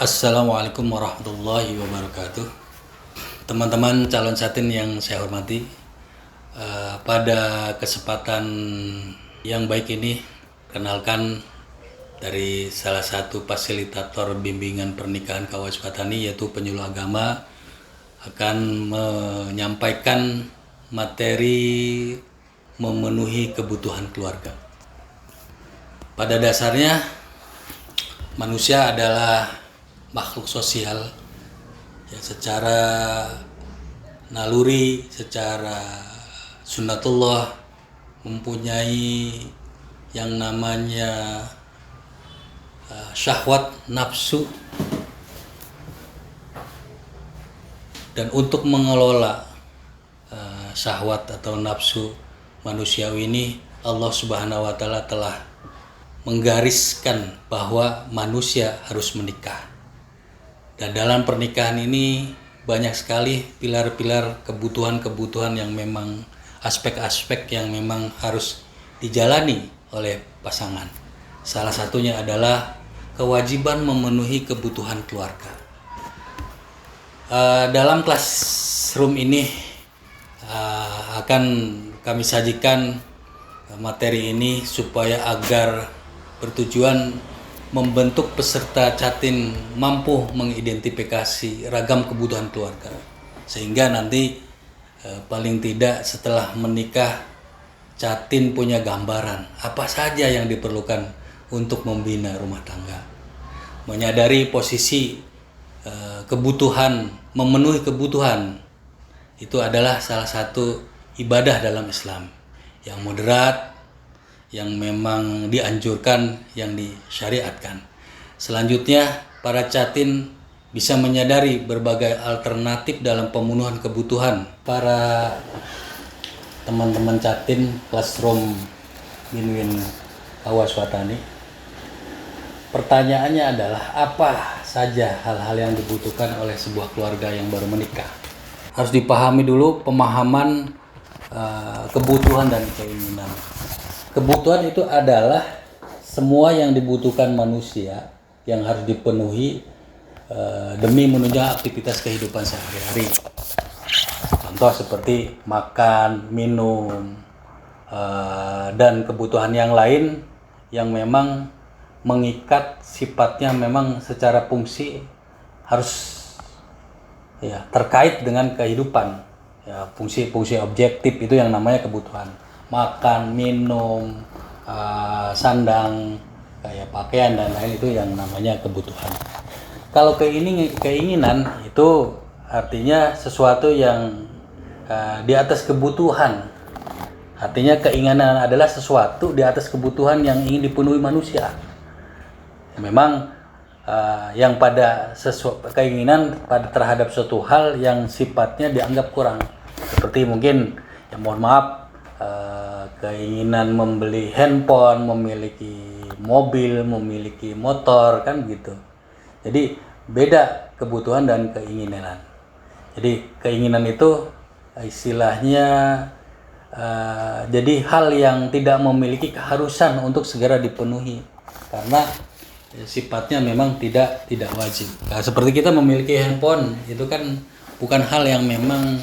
Assalamualaikum warahmatullahi wabarakatuh. Teman-teman calon satin yang saya hormati, pada kesempatan yang baik ini, kenalkan dari salah satu fasilitator bimbingan pernikahan Kawas Patani, yaitu penyuluh agama, akan menyampaikan materi memenuhi kebutuhan keluarga. Pada dasarnya, manusia adalah makhluk sosial, ya, secara naluri, secara sunnatullah mempunyai yang namanya syahwat nafsu, dan untuk mengelola syahwat atau nafsu manusiawi ini, Allah Subhanahu wa Ta'ala telah menggariskan bahwa manusia harus menikah. Dan dalam pernikahan ini banyak sekali pilar-pilar kebutuhan-kebutuhan yang memang aspek-aspek yang memang harus dijalani oleh pasangan. Salah satunya adalah kewajiban memenuhi kebutuhan keluarga. Dalam classroom ini akan kami sajikan materi ini supaya agar bertujuan membentuk peserta Catin mampu mengidentifikasi ragam kebutuhan keluarga, sehingga nanti paling tidak setelah menikah Catin punya gambaran apa saja yang diperlukan untuk membina rumah tangga, menyadari posisi kebutuhan, memenuhi kebutuhan itu adalah salah satu ibadah dalam Islam yang moderat, yang memang dianjurkan, yang disyariatkan. Selanjutnya, para Catin bisa menyadari berbagai alternatif dalam pemenuhan kebutuhan. Para teman-teman Catin classroom Binwin Kawas Patani, pertanyaannya adalah apa saja hal-hal yang dibutuhkan oleh sebuah keluarga yang baru menikah. Harus dipahami dulu pemahaman kebutuhan dan keinginan. Kebutuhan itu adalah semua yang dibutuhkan manusia yang harus dipenuhi demi menunjang aktivitas kehidupan sehari-hari. Contoh seperti makan, minum, dan kebutuhan yang lain yang memang mengikat, sifatnya memang secara fungsi harus terkait dengan kehidupan. Ya, fungsi-fungsi objektif itu yang namanya kebutuhan. Makan, minum, sandang, kayak pakaian dan lain, itu yang namanya kebutuhan. Kalau keinginan itu artinya sesuatu yang di atas kebutuhan. Artinya keinginan adalah sesuatu di atas kebutuhan yang ingin dipenuhi manusia. Memang yang pada keinginan terhadap suatu hal yang sifatnya dianggap kurang. Seperti mungkin, ya mohon maaf, keinginan membeli handphone, memiliki mobil, memiliki motor, kan gitu. Jadi beda kebutuhan dan keinginan. Jadi keinginan itu istilahnya jadi hal yang tidak memiliki keharusan untuk segera dipenuhi, karena sifatnya memang tidak wajib. Nah, seperti kita memiliki handphone, itu kan bukan hal yang memang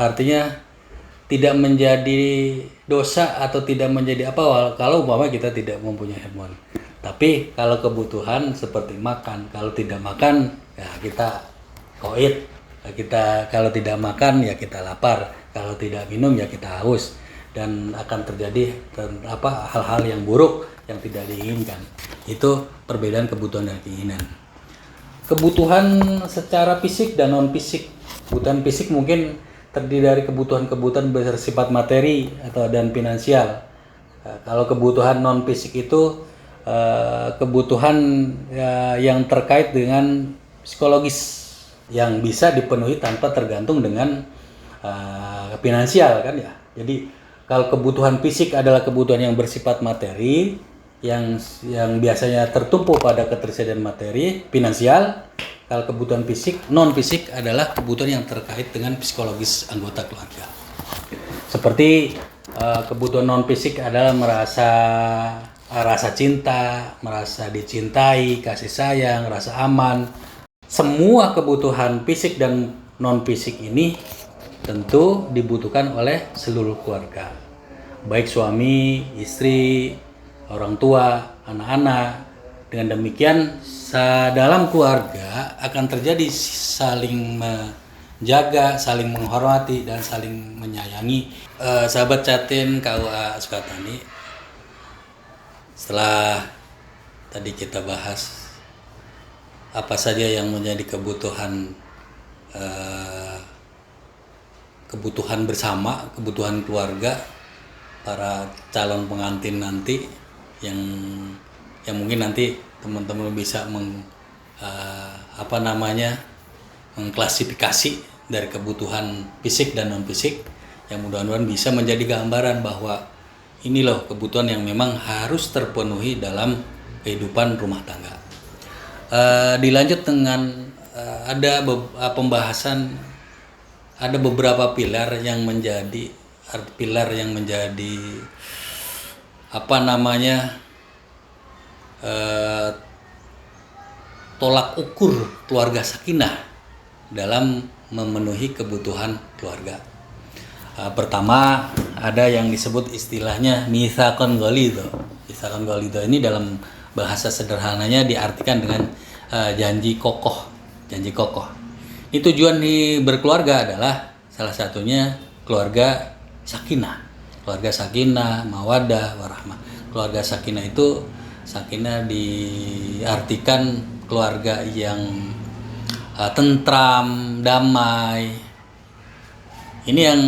artinya tidak menjadi dosa atau tidak menjadi apa kalau umpama kita tidak mempunyai handphone. Tapi kalau kebutuhan seperti makan, kalau tidak makan ya kita koit, kita kalau tidak makan ya kita lapar, kalau tidak minum ya kita haus, dan akan terjadi hal-hal yang buruk yang tidak diinginkan. Itu perbedaan kebutuhan dan keinginan. Kebutuhan secara fisik dan non fisik. Kebutuhan fisik mungkin terdiri dari kebutuhan-kebutuhan bersifat materi dan finansial. Kalau kebutuhan non fisik itu kebutuhan yang terkait dengan psikologis yang bisa dipenuhi tanpa tergantung dengan finansial, kan ya. Jadi kalau kebutuhan fisik adalah kebutuhan yang bersifat materi, yang biasanya tertumpu pada ketersediaan materi finansial. Kalau kebutuhan fisik, non fisik adalah kebutuhan yang terkait dengan psikologis anggota keluarga. Seperti kebutuhan non fisik adalah merasa rasa cinta, merasa dicintai, kasih sayang, rasa aman. Semua kebutuhan fisik dan non fisik ini tentu dibutuhkan oleh seluruh keluarga, baik suami, istri, orang tua, anak-anak. Dengan demikian dalam keluarga akan terjadi saling menjaga, saling menghormati, dan saling menyayangi. Sahabat Catin KUA Sukatani, setelah tadi kita bahas apa saja yang menjadi kebutuhan bersama, kebutuhan keluarga para calon pengantin nanti, yang mungkin nanti teman-teman bisa mengklasifikasi dari kebutuhan fisik dan non fisik, yang mudah-mudahan bisa menjadi gambaran bahwa ini loh kebutuhan yang memang harus terpenuhi dalam kehidupan rumah tangga. Dilanjut dengan ada pembahasan, ada beberapa pilar yang menjadi tolak ukur keluarga sakinah dalam memenuhi kebutuhan keluarga. Pertama, ada yang disebut istilahnya mitsaqan ghalidha. Mitsaqan ghalidha ini dalam bahasa sederhananya diartikan dengan janji kokoh. Janji kokoh. Ini tujuan berkeluarga adalah salah satunya keluarga sakinah. Keluarga sakinah, mawaddah, warahmah. Keluarga sakinah itu, sakinah diartikan keluarga yang tentram, damai. Ini yang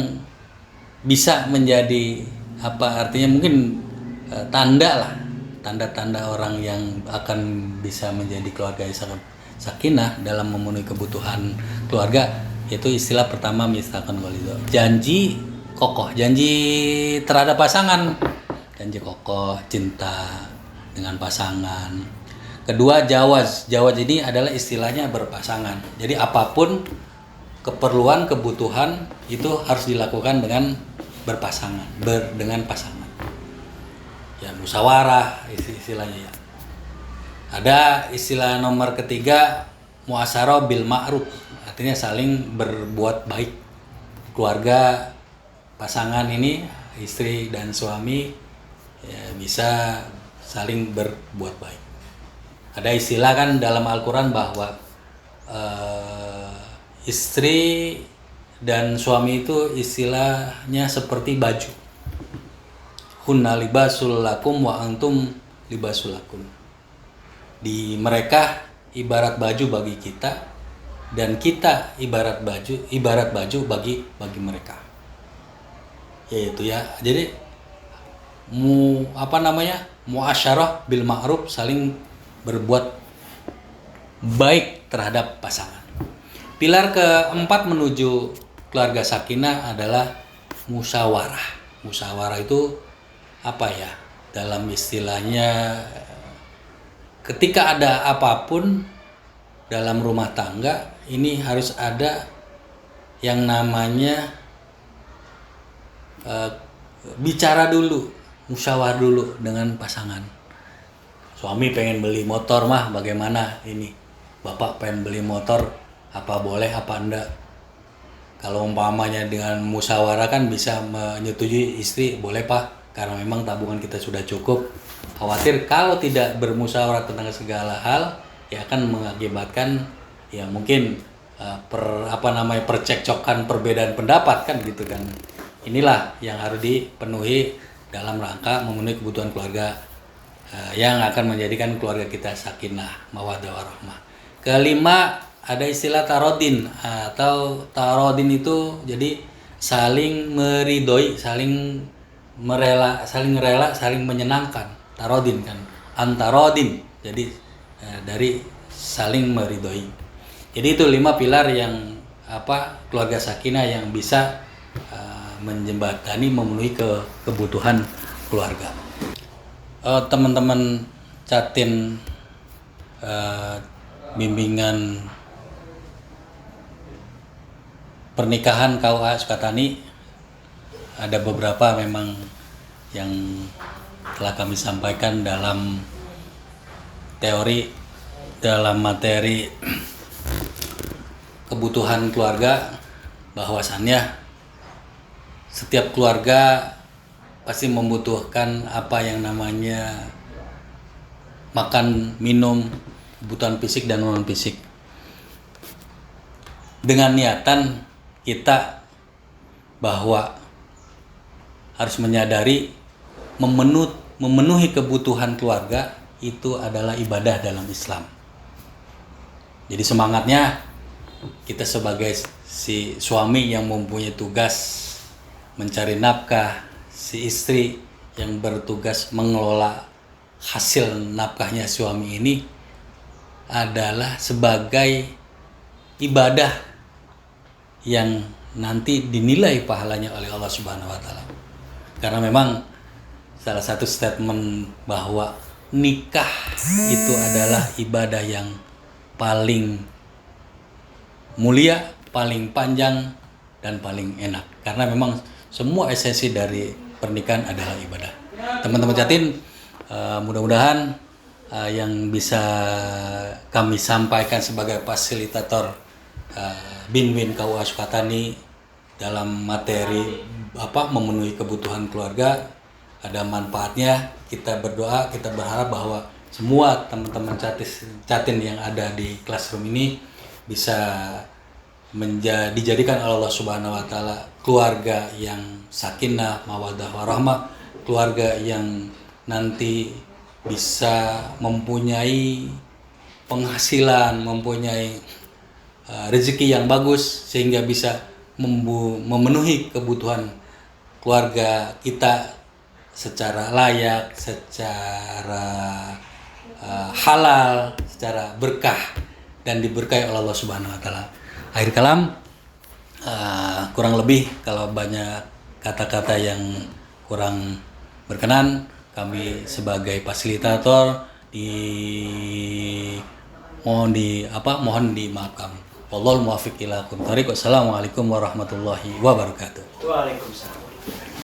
bisa menjadi artinya mungkin tanda-tanda orang yang akan bisa menjadi keluarga yang sangat sakinah dalam memenuhi kebutuhan keluarga, yaitu istilah pertama mitsaqan ghalidha. Janji kokoh, janji terhadap pasangan, janji kokoh, cinta dengan pasangan. Kedua, jawaz. Jawaz ini adalah istilahnya berpasangan. Jadi apapun keperluan, kebutuhan itu harus dilakukan dengan berpasangan, dengan pasangan. Ya, musyawarah istilahnya ya. Ada istilah nomor ketiga, muasyarah bil ma'ruf. Artinya saling berbuat baik. Keluarga pasangan ini, istri dan suami, ya, bisa saling berbuat baik. Ada istilah kan dalam Al-Quran bahwa istri dan suami itu istilahnya seperti baju. Hunna libasul lakum wa antum libasul lakum. Di mereka ibarat baju bagi kita, dan kita ibarat baju bagi mereka. Yaitu ya. Jadi muasyarah bil ma'ruf, saling berbuat baik terhadap pasangan. Pilar keempat menuju keluarga sakinah adalah musyawarah. Musyawarah itu dalam istilahnya, ketika ada apapun dalam rumah tangga, ini harus ada yang namanya bicara dulu, musyawarah dulu dengan pasangan. Suami pengen beli motor, mah bagaimana ini? Bapak pengen beli motor, apa boleh apa enggak? Kalau umpamanya dengan musyawarah kan bisa menyetujui istri, boleh pak, karena memang tabungan kita sudah cukup. Khawatir kalau tidak bermusyawarah tentang segala hal, ya akan mengakibatkan ya mungkin percekcokan, perbedaan pendapat kan gitu kan. Inilah yang harus dipenuhi dalam rangka memenuhi kebutuhan keluarga yang akan menjadikan keluarga kita sakinah, mawaddah, warahmah. Kelima, ada istilah tarodin, atau tarodin itu jadi saling meridoi, saling rela, saling menyenangkan. Tarodin kan, antarodin, jadi dari saling meridoi. Jadi itu 5 pilar yang keluarga sakinah yang bisa menjembatani, memenuhi kebutuhan keluarga. Teman-teman Catin bimbingan pernikahan KUA Sukatani, ada beberapa memang yang telah kami sampaikan dalam materi kebutuhan keluarga, bahwasannya setiap keluarga pasti membutuhkan apa yang namanya makan, minum, kebutuhan fisik dan non fisik. Dengan niatan kita bahwa harus menyadari memenuhi kebutuhan keluarga itu adalah ibadah dalam Islam. Jadi semangatnya kita sebagai si suami yang mempunyai tugas mencari nafkah, si istri yang bertugas mengelola hasil nafkahnya suami ini adalah sebagai ibadah yang nanti dinilai pahalanya oleh Allah Subhanahu wa taala. Karena memang salah satu statement bahwa nikah itu adalah ibadah yang paling mulia, paling panjang, dan paling enak. Karena memang semua esensi dari pernikahan adalah ibadah. Teman-teman Jatin, mudah-mudahan yang bisa kami sampaikan sebagai fasilitator Binwin KUA Sukatani dalam materi memenuhi kebutuhan keluarga ada manfaatnya. Kita berdoa, kita berharap bahwa semua teman-teman Jatin yang ada di classroom ini bisa dijadikan oleh Allah Subhanahu wa taala keluarga yang sakinah, mawaddah warahmah, keluarga yang nanti bisa mempunyai penghasilan, mempunyai rezeki yang bagus sehingga bisa memenuhi kebutuhan keluarga kita secara layak, secara halal, secara berkah dan diberkahi oleh Allah Subhanahu wa taala. Akhir kalam, kurang lebih kalau banyak kata-kata yang kurang berkenan, kami sebagai fasilitator mohon dimaafkan. Wallahul muwaffiq ila aqwamit thoriq. Wassalamualaikum warahmatullahi wabarakatuh. Waalaikumsalam.